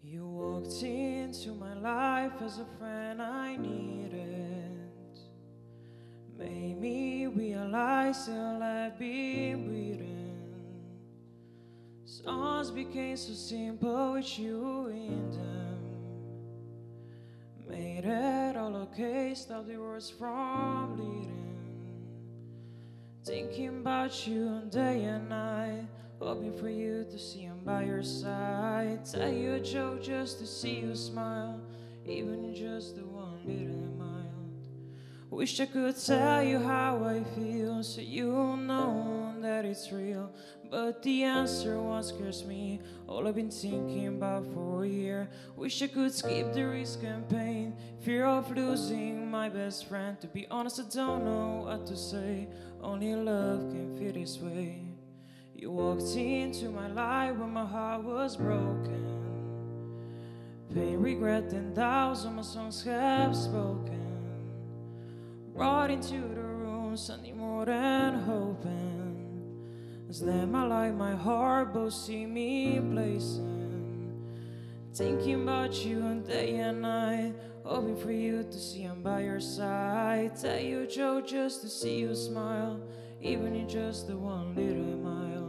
You walked into my life as a friend I needed. Made me realize that I've been breathing. Songs became so simple with you in them. Made it all okay, stopped the words from bleeding. Thinking about you day and night, hoping for you to see I'm by your side. Tell you a joke just to see you smile, even just the one little mild. Wish I could tell you how I feel, so you'll know that it's real. But the answer won't scares me, all I've been thinking about for a year. Wish I could skip the risk and pain, fear of losing my best friend. To be honest, I don't know what to say, only love can feel this way. You walked into my life when my heart was broken. Pain, regret, and doubts on my songs have spoken. Brought into the room, something more than hoping. As let my life, my heart both see me blazing. Thinking about you day and night, hoping for you to see I'm by your side. Tell you a joke just to see you smile, even in just the one little mile.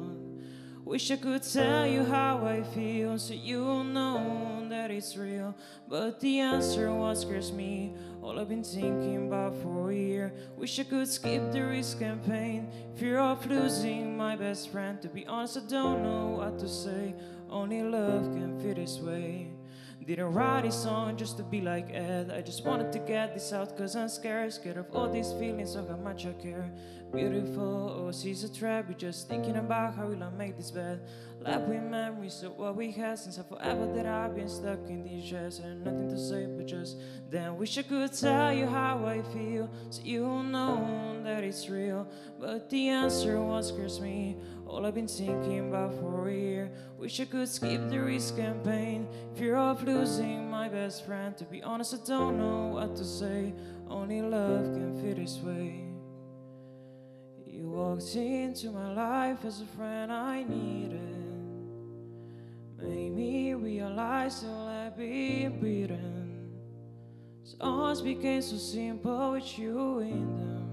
Wish I could tell you how I feel, so you'll know that it's real. But the answer what scares me, all I've been thinking about for a year. Wish I could skip the risk and pain, fear of losing my best friend. To be honest, I don't know what to say, only love can feel this way. Didn't write this song just to be like Ed, I just wanted to get this out cause I'm scared of all these feelings of how much I care. Beautiful, oh she's a trap, we're just thinking about how we'll make this bad. Left with memories of what we had since forever that I've been stuck in these chairs. And nothing to say but just damn, wish I could tell you how I feel, so you'll know that it's real. But the answer what scares me, all I've been thinking about for a year. Wish I could skip the risk and pain, fear of losing my best friend. To be honest, I don't know what to say, only love can feel this way. You walked into my life as a friend I needed. Made me realize that I've been breathing. Songs became so simple with you in them.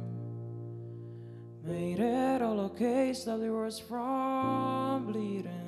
Made it all okay, stopped the words from bleeding.